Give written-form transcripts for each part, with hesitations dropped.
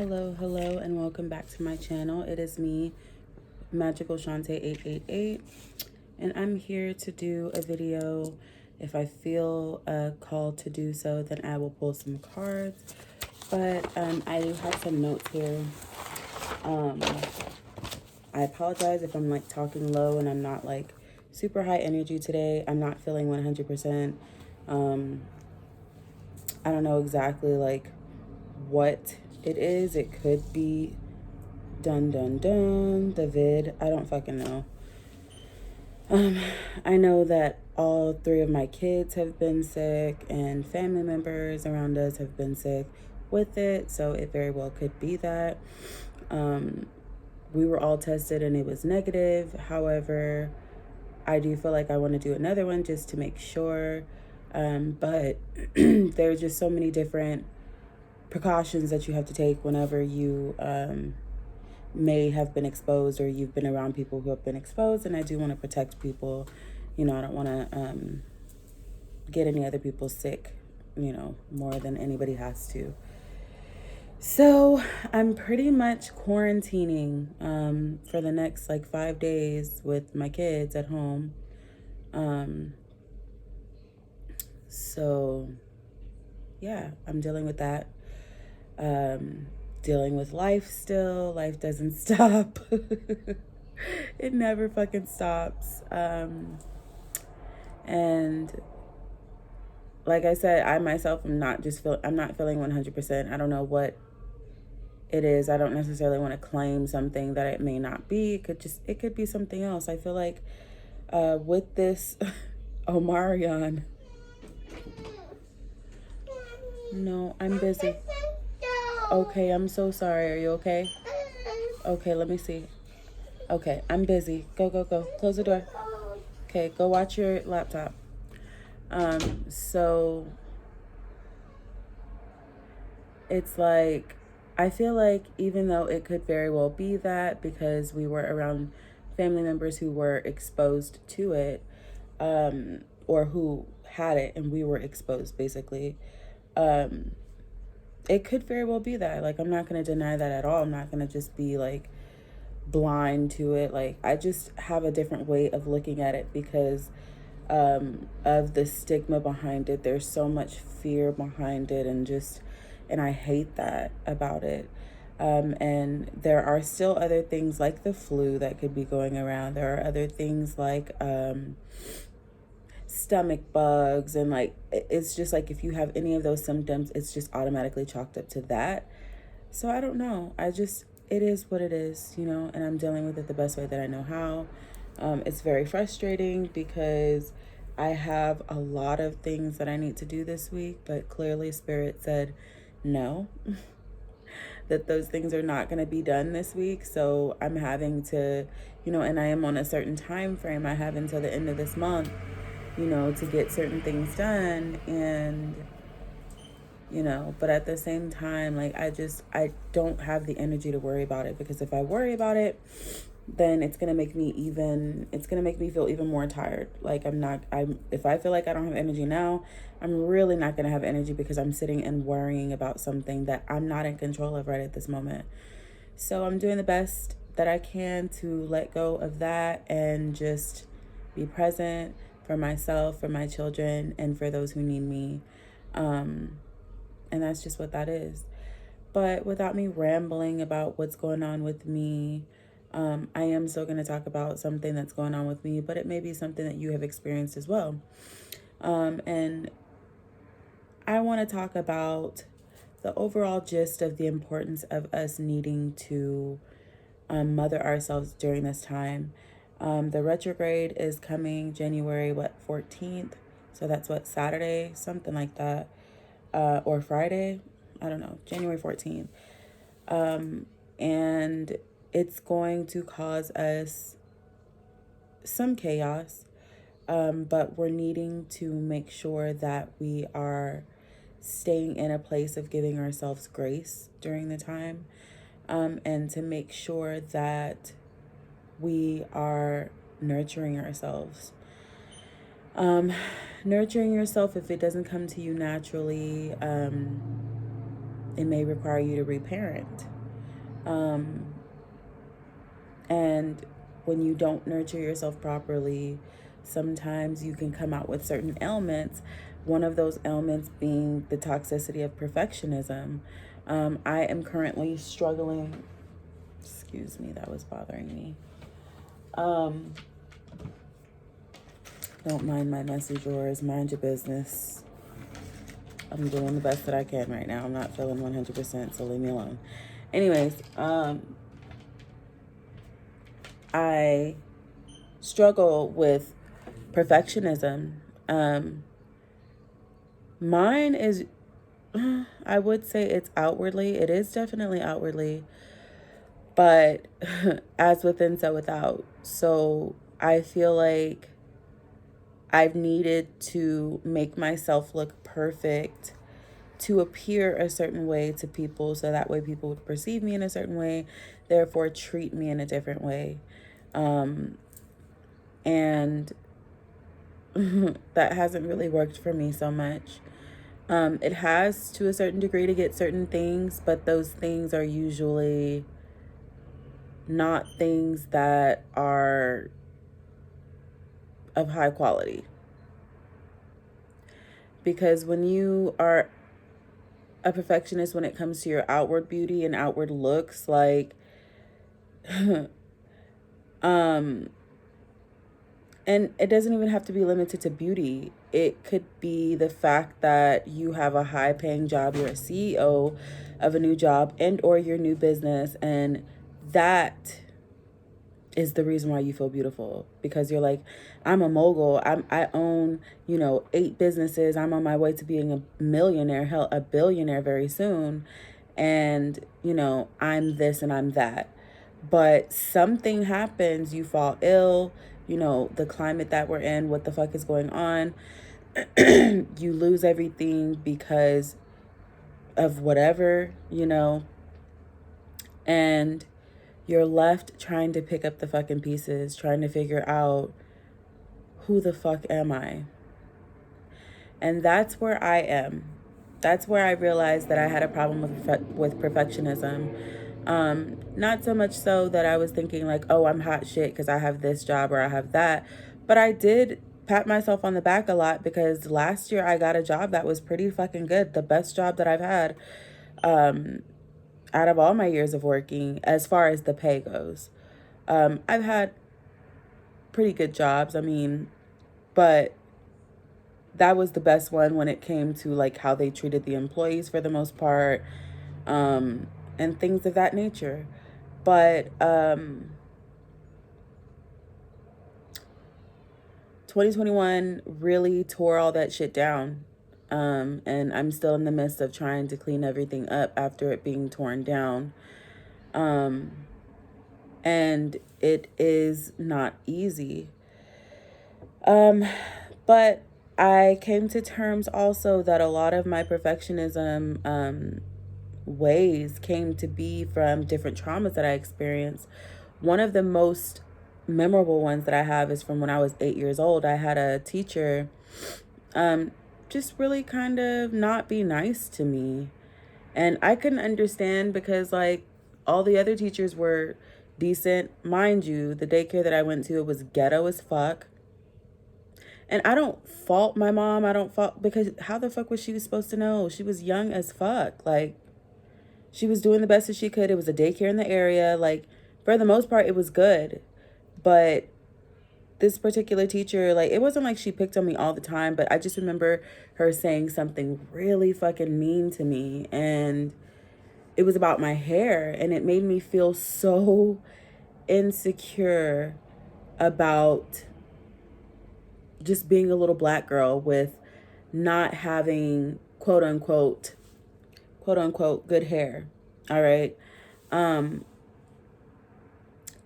Hello, and welcome back to my channel. It is me, Magical Shante 888, and I'm here to do a video. If I feel called to do so, then I will pull some cards. But I do have some notes here. I apologize if I'm like talking low and I'm not like super high energy today. I'm not feeling 100%. I don't know exactly like what it is. It could be the vid. I don't fucking know. I know that all three of my kids have been sick and family members around us have been sick with it, so it very well could be that. We were all tested and it was negative. However, I do feel like I want to do another one just to make sure. But there are just so many different precautions that you have to take whenever you may have been exposed or you've been around people who have been exposed. And I do want to protect people. I don't want to get any other people sick, more than anybody has to. So I'm pretty much quarantining for the next like 5 days with my kids at home. So yeah, I'm dealing with that. Dealing with life still. Life doesn't stop. It never fucking stops. And like I said, I myself am not I'm not feeling 100%. I don't know what it is. I don't necessarily want to claim something that it may not be. It could be something else. I feel like with this Omarion. No, I'm busy. Okay, I'm so sorry. Are you okay? Okay, let me see. Okay, I'm busy. Go. Close the door. Okay, go watch your laptop. So it's like, I feel like even though it could very well be that because we were around family members who were exposed to it, or who had it and we were exposed basically, it could very well be that. Like, I'm not going to deny that at all. I'm not going to just be like blind to it. Like, I just have a different way of looking at it because of the stigma behind it. There's so much fear behind it, and I hate that about it. And there are still other things like the flu that could be going around. There are other things like stomach bugs, and like it's just like if you have any of those symptoms, it's just automatically chalked up to that. So I don't know. It is what it is, and I'm dealing with it the best way that I know how. It's very frustrating because I have a lot of things that I need to do this week, but clearly Spirit said no, that those things are not going to be done this week. So I'm having to, and I am on a certain time frame. I have until the end of this month, to get certain things done. And, but at the same time, like, I don't have the energy to worry about it, because if I worry about it, then it's going to make me feel even more tired. Like, if I feel like I don't have energy now, I'm really not going to have energy because I'm sitting and worrying about something that I'm not in control of right at this moment. So I'm doing the best that I can to let go of that and just be present for myself, for my children, and for those who need me. And that's just what that is. But without me rambling about what's going on with me, I am still going to talk about something that's going on with me, but it may be something that you have experienced as well. And I want to talk about the overall gist of the importance of us needing to mother ourselves during this time. The retrograde is coming January 14th. So that's Saturday, something like that, or Friday. I don't know, January 14th. And it's going to cause us some chaos, but we're needing to make sure that we are staying in a place of giving ourselves grace during the time, and to make sure that we are nurturing ourselves. Nurturing yourself, if it doesn't come to you naturally, it may require you to reparent. And when you don't nurture yourself properly, sometimes you can come out with certain ailments. One of those ailments being the toxicity of perfectionism. I am currently struggling. Excuse me, that was bothering me. Don't mind my messy drawers. Mind your business. I'm doing the best that I can right now. I'm not feeling 100%, so leave me alone. Anyways, I struggle with perfectionism. Mine is, I would say it's outwardly. It is definitely outwardly, but as within, so without. So I feel like I've needed to make myself look perfect to appear a certain way to people, so that way people would perceive me in a certain way, therefore treat me in a different way. And that hasn't really worked for me so much. It has to a certain degree to get certain things, but those things are usually not things that are of high quality. Because when you are a perfectionist when it comes to your outward beauty and outward looks, like, and it doesn't even have to be limited to beauty. It could be the fact that you have a high paying job, you're a CEO of a new job and or your new business, and that is the reason why you feel beautiful, because you're like, I'm a mogul. I own, 8 businesses. I'm on my way to being a millionaire, hell, a billionaire very soon. And, I'm this and I'm that. But something happens, you fall ill, the climate that we're in, what the fuck is going on? You lose everything because of whatever, and you're left trying to pick up the fucking pieces, trying to figure out, who the fuck am I? And that's where I am. That's where I realized that I had a problem with perfectionism. Not so much so that I was thinking like, oh, I'm hot shit because I have this job or I have that. But I did pat myself on the back a lot, because last year I got a job that was pretty fucking good. The best job that I've had out of all my years of working, as far as the pay goes. I've had pretty good jobs. I mean, but that was the best one when it came to like how they treated the employees for the most part, and things of that nature. But 2021 really tore all that shit down. And I'm still in the midst of trying to clean everything up after it being torn down. And it is not easy. But I came to terms also that a lot of my perfectionism ways came to be from different traumas that I experienced. One of the most memorable ones that I have is from when I was 8 years old. I had a teacher just really kind of not be nice to me. And I couldn't understand, because like all the other teachers were decent. Mind you, the daycare that I went to, it was ghetto as fuck. And I don't fault my mom. I don't fault, because how the fuck was she supposed to know? She was young as fuck. Like, she was doing the best that she could. It was a daycare in the area. Like, for the most part, it was good. But this particular teacher, like, it wasn't like she picked on me all the time, but I just remember her saying something really fucking mean to me. And it was about my hair. And it made me feel so insecure about just being a little black girl with not having quote unquote good hair. All right.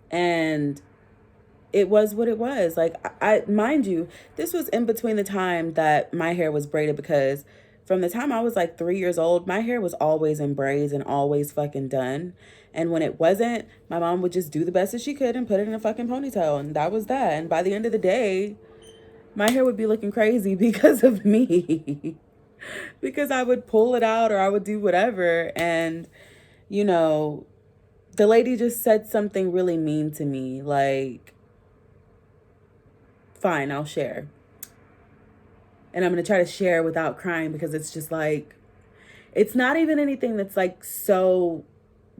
And it was what it was. Like, I mind you, this was in between the time that my hair was braided, because from the time I was like 3 years old, my hair was always in braids and always fucking done. And when it wasn't, my mom would just do the best that she could and put it in a fucking ponytail, and that was that. And by the end of the day, my hair would be looking crazy because of me. Because I would pull it out or I would do whatever. And, you know, the lady just said something really mean to me. Like, fine, I'll share. And I'm going to try to share without crying, because it's just like, it's not even anything that's like so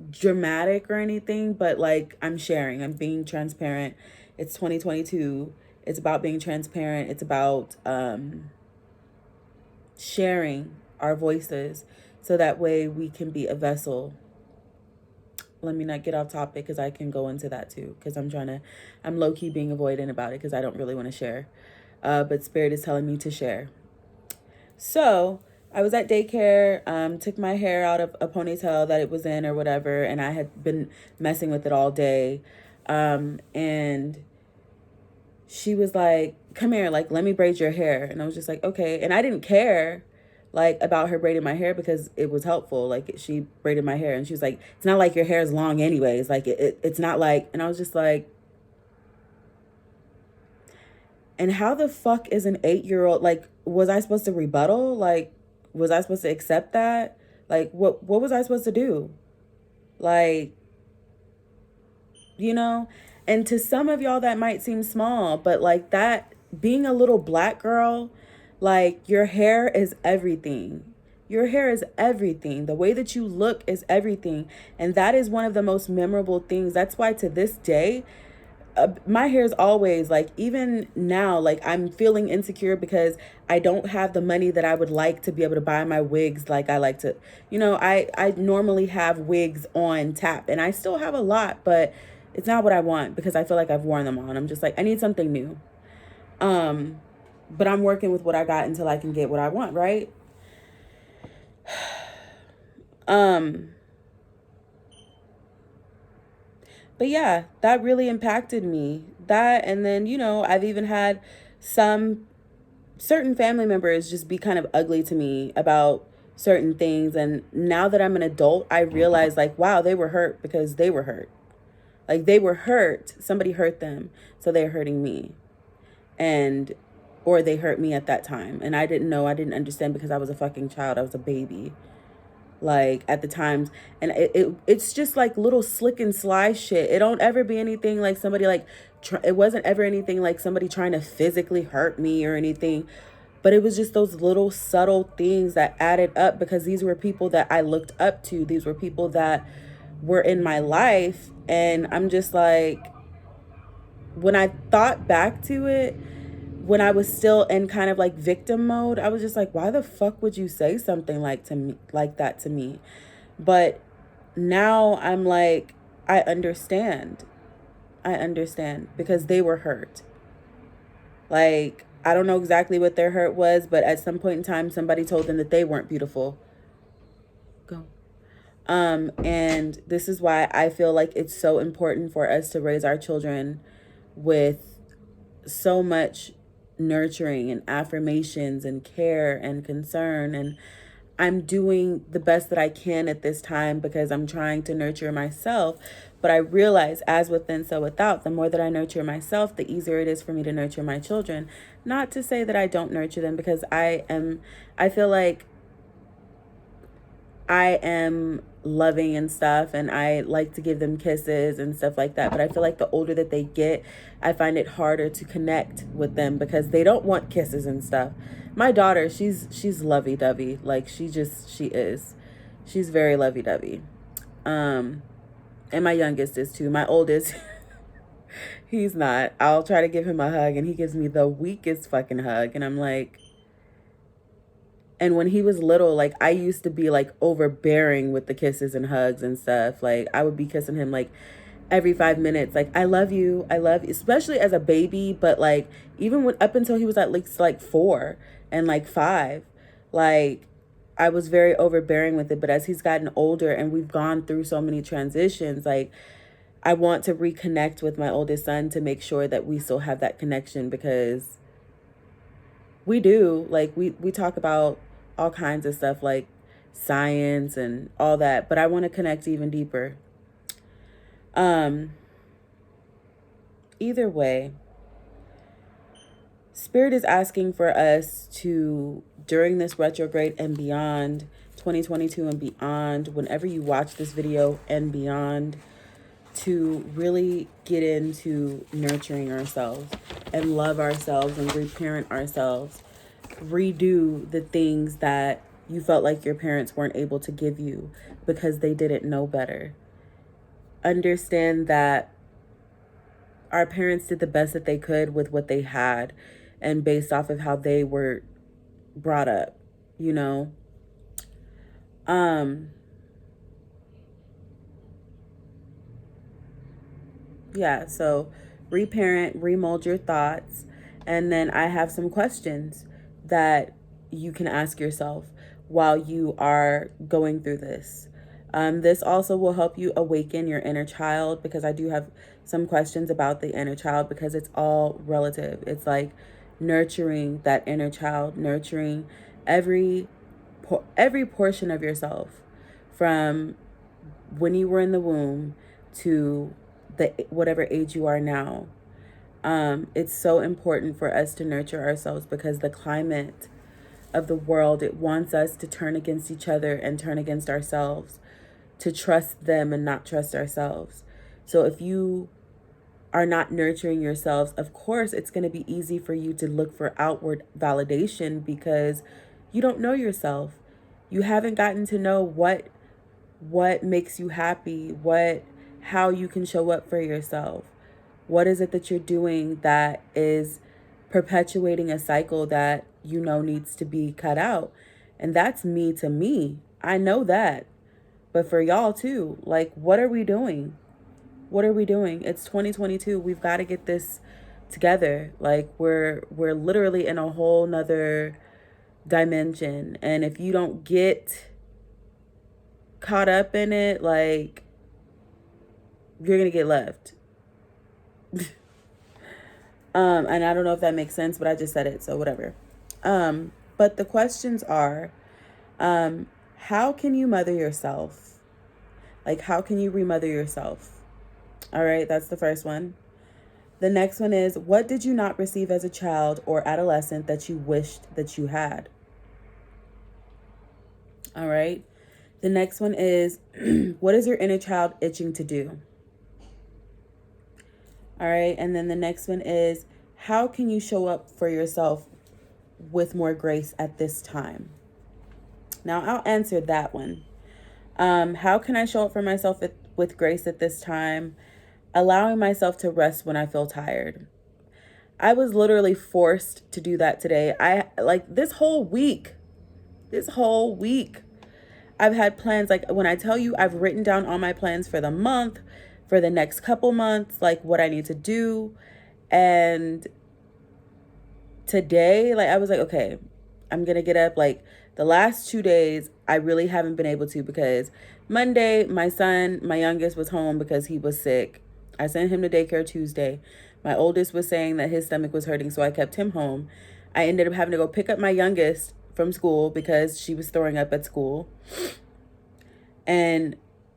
dramatic or anything, but like, I'm sharing, I'm being transparent. It's 2022. It's about being transparent. It's about sharing our voices so that way we can be a vessel. Let me not get off topic, because I can go into that too, because I'm low-key being avoidant about it because I don't really want to share. But Spirit is telling me to share. So I was at daycare, took my hair out of a ponytail that it was in or whatever, and I had been messing with it all day. And she was like, come here, like, let me braid your hair. And I was just like, okay. And I didn't care, like, about her braiding my hair because it was helpful. Like, she braided my hair, and she was like, it's not like your hair is long anyways. Like, it's not like, and I was just like, and how the fuck is an 8-year-old, like, was I supposed to rebuttal? Like, was I supposed to accept that? Like, what was I supposed to do? Like, you know? And to some of y'all that might seem small, but like, that, being a little black girl, like, your hair is everything. Your hair is everything. The way that you look is everything. And that is one of the most memorable things. That's why to this day, my hair is always like, even now, like, I'm feeling insecure because I don't have the money that I would like to be able to buy my wigs. Like, I like to, I normally have wigs on tap, and I still have a lot, but it's not what I want because I feel like I've worn them all. And I'm just like, I need something new. But I'm working with what I got until I can get what I want, right? But yeah, that really impacted me. That, and then, I've even had some certain family members just be kind of ugly to me about certain things. And now that I'm an adult, I realize, like, wow, they were hurt because they were hurt. Like, they were hurt. Somebody hurt them, so they're hurting me. Or they hurt me at that time. And I didn't know, I didn't understand because I was a fucking child. I was a baby. Like, at the times, and it's just like little slick and sly shit. It don't ever be anything like somebody like it wasn't ever anything like somebody trying to physically hurt me or anything, but it was just those little subtle things that added up, because these were people that I looked up to. These were people that were in my life. And I'm just like, when I thought back to it, when I was still in kind of like victim mode, I was just like, why the fuck would you say something like that to me? But now I'm like, I understand. I understand, because they were hurt. Like, I don't know exactly what their hurt was, but at some point in time, somebody told them that they weren't beautiful. Go. And this is why I feel like it's so important for us to raise our children with so much nurturing and affirmations and care and concern. And I'm doing the best that I can at this time because I'm trying to nurture myself. But I realize, as within, so without, the more that I nurture myself, the easier it is for me to nurture my children. Not to say that I don't nurture them, because I feel like I am loving and stuff, and I like to give them kisses and stuff like that. But I feel like the older that they get, I find it harder to connect with them because they don't want kisses and stuff. My daughter, she's lovey-dovey. Like, she is. She's very lovey-dovey. And my youngest is too. My oldest, he's not. I'll try to give him a hug, and he gives me the weakest fucking hug. And I'm like, and when he was little, like, I used to be like overbearing with the kisses and hugs and stuff. Like, I would be kissing him like every 5 minutes. Like, I love you. I love you. Especially as a baby. But like, even when, up until he was at least like 4 and like 5, like, I was very overbearing with it. But as he's gotten older and we've gone through so many transitions, like, I want to reconnect with my oldest son to make sure that we still have that connection, because we do. Like, we talk about all kinds of stuff, like science and all that, but I want to connect even deeper. Either way, Spirit is asking for us to, during this retrograde and beyond, 2022 and beyond, whenever you watch this video and beyond, to really get into nurturing ourselves and love ourselves and reparent ourselves, redo the things that you felt like your parents weren't able to give you because they didn't know better. Understand that our parents did the best that they could with what they had and based off of how they were brought up, you know? Um, yeah, so reparent, remold your thoughts. And then I have some questions that you can ask yourself while you are going through this. This also will help you awaken your inner child, because I do have some questions about the inner child, because it's all relative. It's like nurturing that inner child, nurturing every every portion of yourself, from when you were in the womb to the whatever age you are now. It's so important for us to nurture ourselves, because the climate of the world, it wants us to turn against each other and turn against ourselves, to trust them and not trust ourselves. So if you are not nurturing yourselves, of course it's going to be easy for you to look for outward validation, because you don't know yourself. You haven't gotten to know what makes you happy, how you can show up for yourself. What is it that you're doing that is perpetuating a cycle that you know needs to be cut out? And that's me to me. I know that. But for y'all too, like, what are we doing? What are we doing? It's 2022. We've got to get this together. Like, we're literally in a whole nother dimension. And if you don't get caught up in it, like, you're gonna get left. And I don't know if that makes sense, but I just said it, so whatever. But the questions are, how can you mother yourself? Like, how can you remother yourself? All right, that's the first one. The next one is, what did you not receive as a child or adolescent that you wished that you had? All right. The next one is, what is your inner child itching to do? All right. And then the next one is, how can you show up for yourself with more grace at this time? Now, I'll answer that one. How can I show up for myself with grace at this time? Allowing myself to rest when I feel tired. I was literally forced to do that today. This whole week, I've had plans. Like, when I tell you, I've written down all my plans for the month, for the next couple months, like what I need to do. And today, like, I was like, okay, I'm going to get up. Like, the last 2 days, I really haven't been able to, because Monday, my son, my youngest, was home because he was sick. I sent him to daycare Tuesday. My oldest was saying that his stomach was hurting, so I kept him home. I ended up having to go pick up my youngest from school because she was throwing up at school. And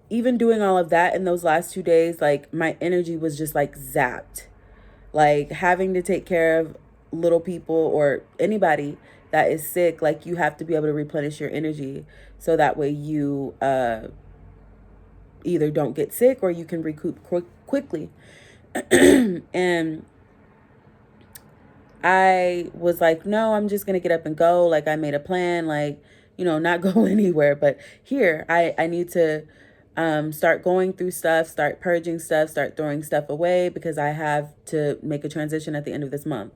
even doing all of that in those last 2 days, like, my energy was just like zapped. Like, having to take care of little people or anybody that is sick, like, you have to be able to replenish your energy, so that way you either don't get sick or you can recoup quickly. And I was like, no, I'm just gonna get up and go. Like, I made a plan, like, not go anywhere, but here I need to start going through stuff, start purging stuff, start throwing stuff away, because I have to make a transition at the end of this month.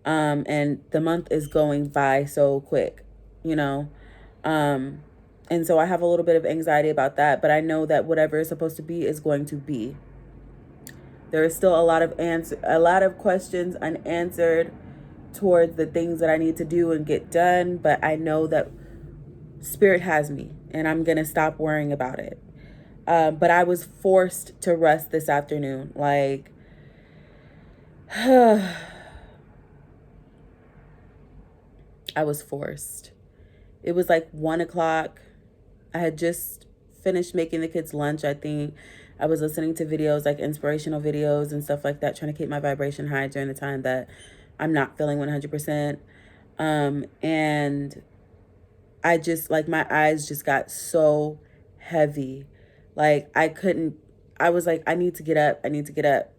And the month is going by so quick, you know. And so I have a little bit of anxiety about that, but I know that whatever is supposed to be is going to be. There is still a lot of questions unanswered towards the things that I need to do and get done, but I know that Spirit has me, and I'm gonna stop worrying about it. But I was forced to rest this afternoon. Like, I was forced. It was like 1 o'clock. I had just finished making the kids lunch, I think. I was listening to videos, like inspirational videos and stuff like that, trying to keep my vibration high during the time that I'm not feeling 100%. And I just, like, my eyes just got so heavy. Like, I couldn't I was like, I need to get up. I need to get up.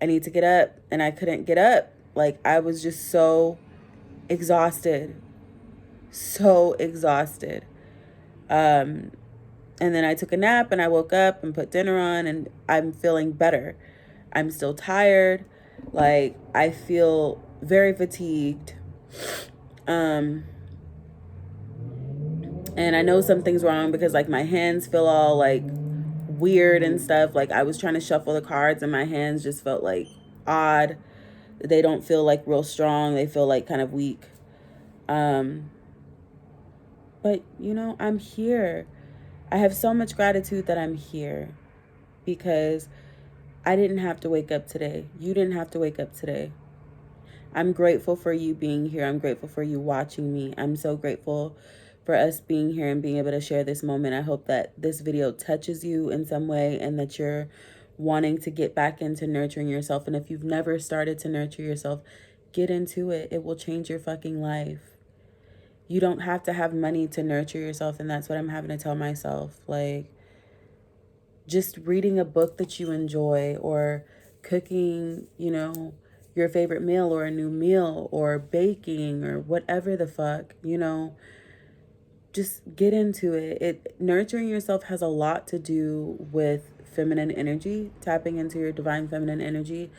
I need to get up. And I couldn't get up. Like, I was just so exhausted. So exhausted. And then I took a nap and I woke up and put dinner on and I'm feeling better. I'm still tired. Like, I feel very fatigued. Um, and I know something's wrong because like my hands feel all like weird and stuff. Like I was trying to shuffle the cards and my hands just felt like odd. They don't feel like real strong. They feel like kind of weak. But you know, I'm here. I have so much gratitude that I'm here because I didn't have to wake up today. You didn't have to wake up today. I'm grateful for you being here. I'm grateful for you watching me. I'm so grateful for us being here and being able to share this moment. I hope that this video touches you in some way and that you're wanting to get back into nurturing yourself. And if you've never started to nurture yourself, get into it. It will change your fucking life. You don't have to have money to nurture yourself. And that's what I'm having to tell myself. Like, just reading a book that you enjoy or cooking, you know, your favorite meal or a new meal or baking or whatever the fuck, you know, just get into it. Nurturing yourself has a lot to do with feminine energy, tapping into your divine feminine energy.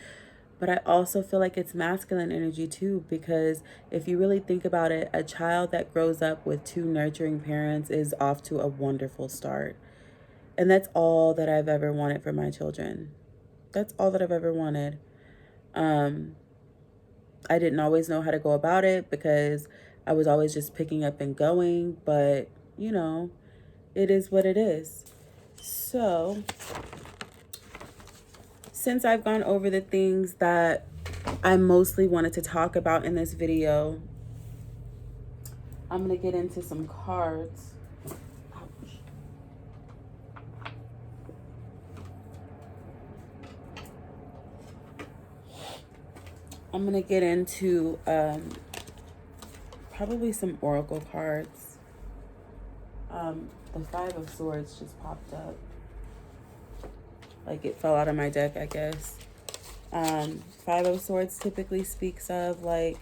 But I also feel like it's masculine energy too, because if you really think about it, a child that grows up with two nurturing parents is off to a wonderful start. And that's all that I've ever wanted for my children. That's all that I've ever wanted. I didn't always know how to go about it because I was always just picking up and going. But, you know, it is what it is. So, since I've gone over the things that I mostly wanted to talk about in this video, I'm going to get into some cards. I'm going to get into probably some oracle cards. The Five of Swords just popped up. Like it fell out of my deck, I guess. Five of Swords typically speaks of like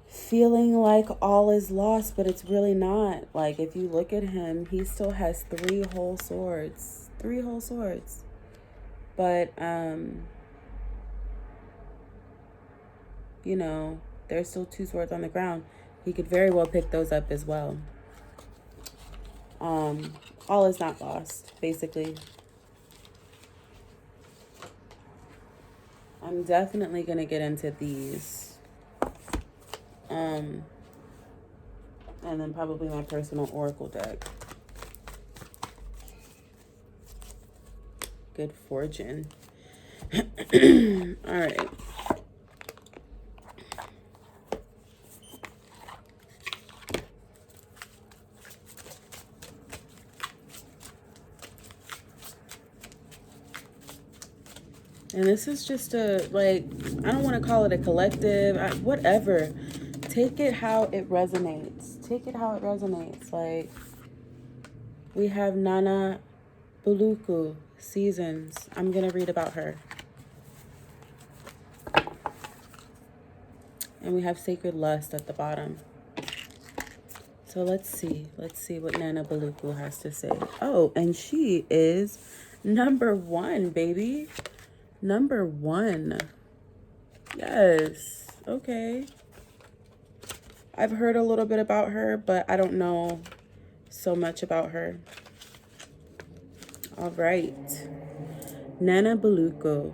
feeling like all is lost, but it's really not. Like if you look at him, he still has three whole swords. But you know, there's still two swords on the ground. He could very well pick those up as well. All is not lost, basically. I'm definitely going to get into these. And then probably my personal oracle deck. Good fortune. All right. And this is just a, like, I don't want to call it a collective, whatever. Take it how it resonates. Take it how it resonates. Like, we have Nana Buluku, Seasons. I'm going to read about her. And we have Sacred Lust at the bottom. So let's see. Let's see what Nana Buluku has to say. Oh, and she is number 1, baby. Number 1. Yes. Okay. I've heard a little bit about her, but I don't know so much about her. All right. Nana Buluku,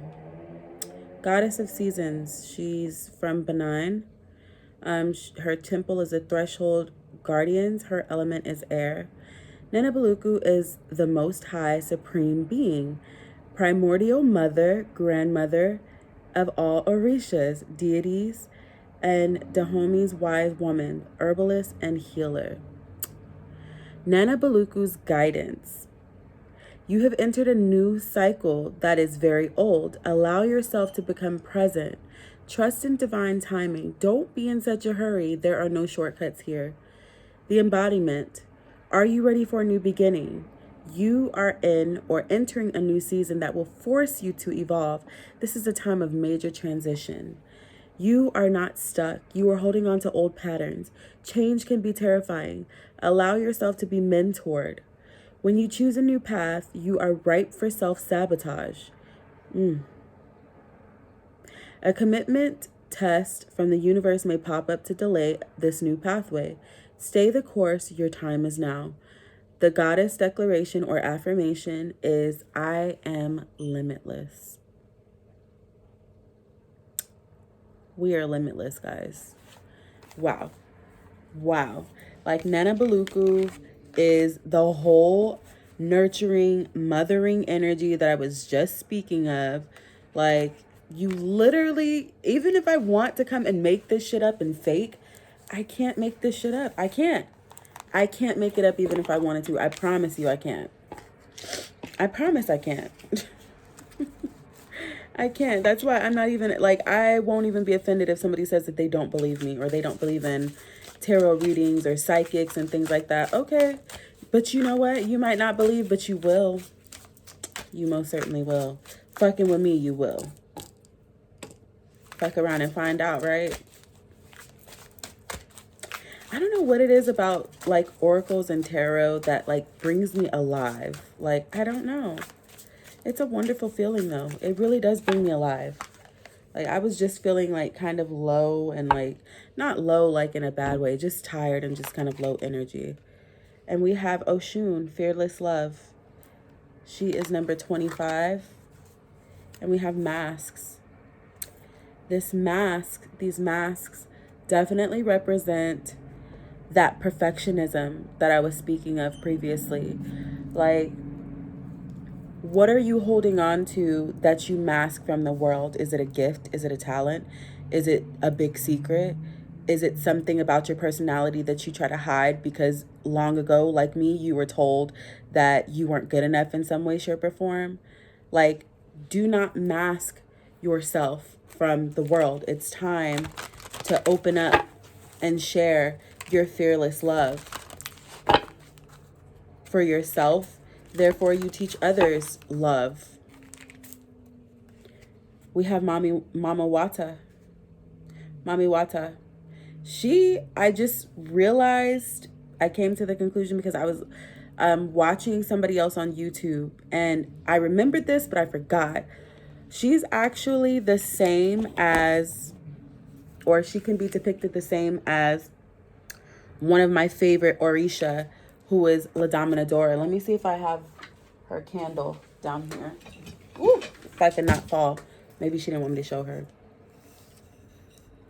Goddess of Seasons. She's from Benin. Her temple is a threshold guardians. Her element is air. Nana Buluku is the Most High Supreme Being, primordial mother, grandmother of all Orishas, deities, and Dahome's wise woman, herbalist and healer. Nana Buluku's guidance. You have entered a new cycle that is very old. Allow yourself to become present. Trust in divine timing. Don't be in such a hurry. There are no shortcuts here. The embodiment. Are you ready for a new beginning? You are in or entering a new season that will force you to evolve. This is a time of major transition. You are not stuck. You are holding on to old patterns. Change can be terrifying. Allow yourself to be mentored. When you choose a new path, you are ripe for self-sabotage. A commitment test from the universe may pop up to delay this new pathway. Stay the course, your time is now. The goddess declaration or affirmation is I am limitless. We are limitless, guys. Wow. Wow. Like Nana Baluku is the whole nurturing, mothering energy that I was just speaking of. Like, you literally, even if I want to come and make this shit up and fake, I can't make this shit up. I can't. I can't make it up even if I wanted to. I promise you I can't. I promise I can't. I can't. That's why I'm not even, like, I won't even be offended if somebody says that they don't believe me or they don't believe in tarot readings or psychics and things like that. Okay. But you know what? You might not believe, but you will. You most certainly will. Fucking with me, you will. Fuck around and find out, right? I don't know what it is about, like, oracles and tarot that, like, brings me alive. Like, I don't know. It's a wonderful feeling, though. It really does bring me alive. Like, I was just feeling, like, kind of low and, like, not low, like, in a bad way, just tired and just kind of low energy. And we have Oshun, Fearless Love. She is number 25. And we have masks. These masks definitely represent that perfectionism that I was speaking of previously. Like, what are you holding on to that you mask from the world? Is it a gift? Is it a talent? Is it a big secret? Is it something about your personality that you try to hide because long ago, like me, you were told that you weren't good enough in some way, shape, or form? Like, do not mask yourself from the world. It's time to open up and share your fearless love for yourself. Therefore, you teach others love. We have Mama Wata. Mami Wata. I just realized, I came to the conclusion because I was watching somebody else on YouTube and I remembered this, but I forgot. She's actually the same as, or she can be depicted the same as one of my favorite Orisha, who is La Dominadora. Let me see if I have her candle down here. Ooh, if I could not fall. Maybe she didn't want me to show her.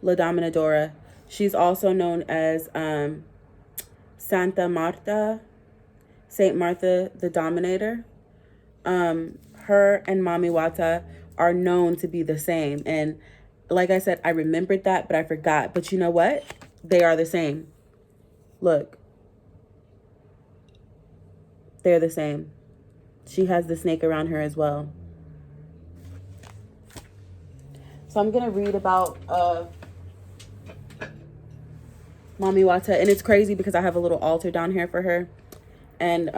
La Dominadora. She's also known as Santa Marta, Saint Martha the Dominator. Her and Mami Wata are known to be the same. And like I said, I remembered that, but I forgot. But you know what? They are the same. Look. They're the same. She has the snake around her as well. So I'm going to read about Mami Wata. And it's crazy because I have a little altar down here for her. And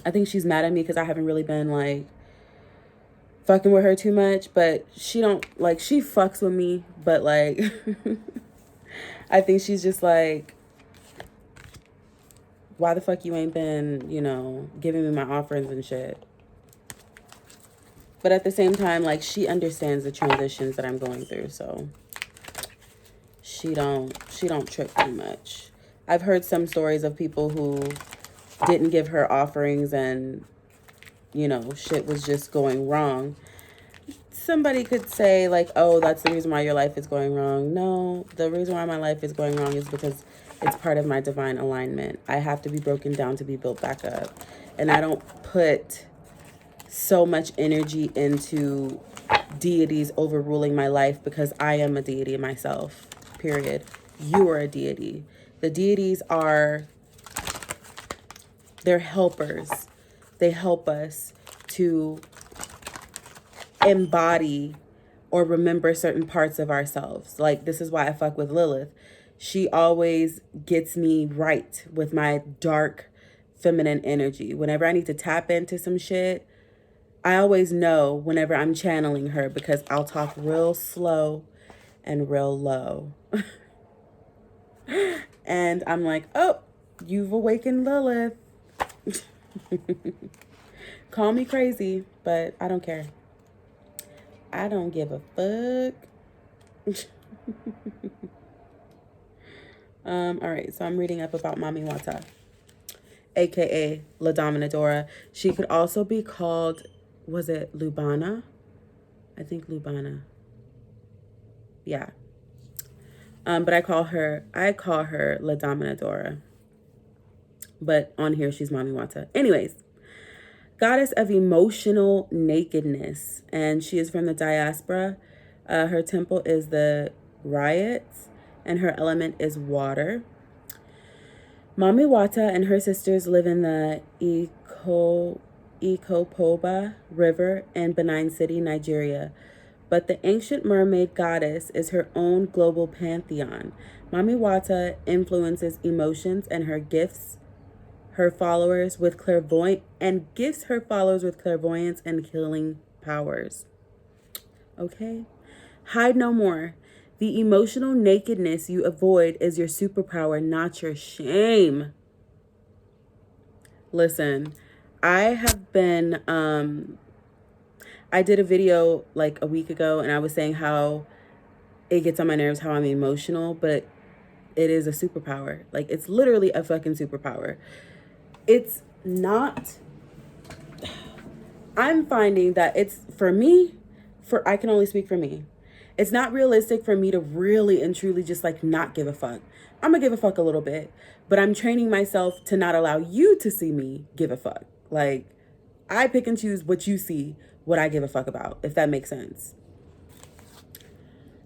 I think she's mad at me because I haven't really been, like, fucking with her too much. But she don't, like, she fucks with me. But, like, I think she's just like, why the fuck you ain't been, you know, giving me my offerings and shit. But at the same time, like, she understands the transitions that I'm going through, so she don't trip too much. I've heard some stories of people who didn't give her offerings and, you know, shit was just going wrong. Somebody could say, like, oh, that's the reason why your life is going wrong. No, the reason why my life is going wrong is because it's part of my divine alignment. I have to be broken down to be built back up. And I don't put so much energy into deities overruling my life because I am a deity myself, period. You are a deity. The deities they're helpers. They help us to embody or remember certain parts of ourselves. Like, this is why I fuck with Lilith. She always gets me right with my dark feminine energy. Whenever I need to tap into some shit, I always know whenever I'm channeling her because I'll talk real slow and real low. And I'm like, oh, you've awakened Lilith. Call me crazy, but I don't care. I don't give a fuck. All right, so I'm reading up about Mami Wata, aka La Dominadora. She could also be called, was it Lubana? I think Lubana. Yeah. But I call her La Dominadora. But on here she's Mami Wata. Anyways, goddess of emotional nakedness, and she is from the diaspora. Her temple is the riots, and her element is water. Mami Wata and her sisters live in the Ikopoba River in Benin City, Nigeria. But the ancient mermaid goddess is her own global pantheon. Mami Wata influences emotions and her gifts her followers with clairvoyance and healing powers. Okay? Hide no more. The emotional nakedness you avoid is your superpower, not your shame. Listen, I have been, I did a video like a week ago and I was saying how it gets on my nerves, how I'm emotional, but it is a superpower. Like, it's literally a fucking superpower. It's not, I'm finding that it's, for me, I can only speak for me. It's not realistic for me to really and truly just like not give a fuck. I'm gonna give a fuck a little bit, but I'm training myself to not allow you to see me give a fuck. Like, I pick and choose what you see, what I give a fuck about, if that makes sense.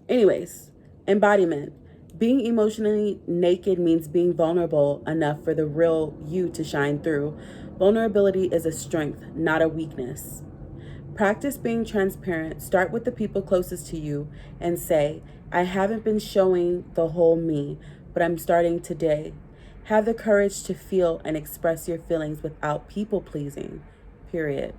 Anyways, embodiment. Being emotionally naked means being vulnerable enough for the real you to shine through. Vulnerability is a strength, not a weakness. Practice being transparent. Start with the people closest to you and say, I haven't been showing the whole me, but I'm starting today. Have the courage to feel and express your feelings without people pleasing. Period.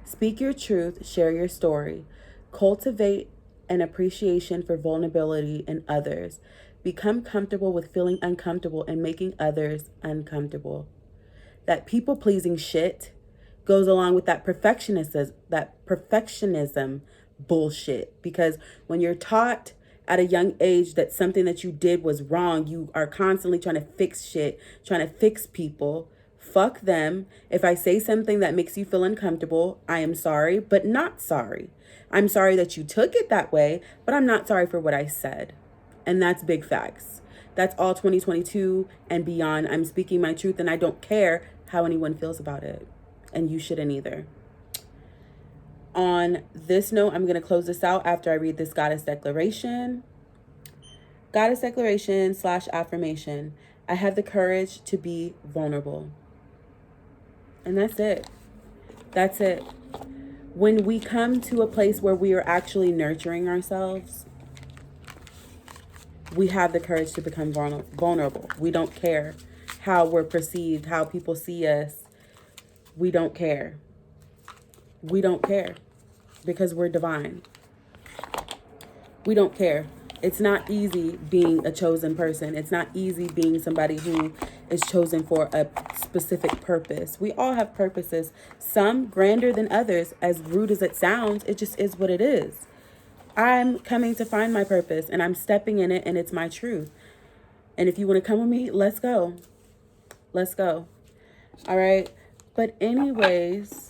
Speak your truth, share your story. Cultivate an appreciation for vulnerability in others. Become comfortable with feeling uncomfortable and making others uncomfortable. That people pleasing shit goes along with that perfectionism bullshit. Because when you're taught at a young age that something that you did was wrong, you are constantly trying to fix shit, trying to fix people. Fuck them. If I say something that makes you feel uncomfortable, I am sorry, but not sorry. I'm sorry that you took it that way, but I'm not sorry for what I said. And that's big facts. That's all 2022 and beyond. I'm speaking my truth and I don't care how anyone feels about it. And you shouldn't either. On this note, I'm going to close this out after I read this goddess declaration. Goddess declaration / affirmation. I have the courage to be vulnerable. And that's it. That's it. When we come to a place where we are actually nurturing ourselves, we have the courage to become vulnerable. We don't care how we're perceived, how people see us. We don't care. We don't care because we're divine. We don't care. It's not easy being a chosen person. It's not easy being somebody who is chosen for a specific purpose. We all have purposes, some grander than others. As rude as it sounds, it just is what it is. I'm coming to find my purpose and I'm stepping in it and it's my truth. And if you want to come with me, let's go. Let's go. All right. But anyways,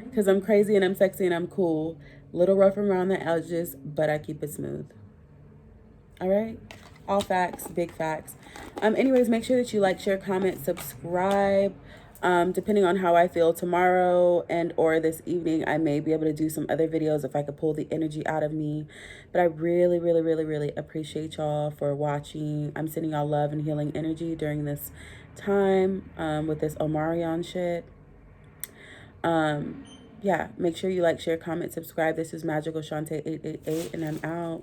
because I'm crazy and I'm sexy and I'm cool, little rough around the edges, but I keep it smooth. All right. All facts, big facts. Anyways, make sure that you like, share, comment, subscribe. Depending on how I feel tomorrow and or this evening, I may be able to do some other videos if I could pull the energy out of me. But I really, really, really, really appreciate y'all for watching. I'm sending y'all love and healing energy during this time with this Omarion shit. Yeah, make sure you like, share, comment, subscribe. This is Magical Shantae 888 and I'm out.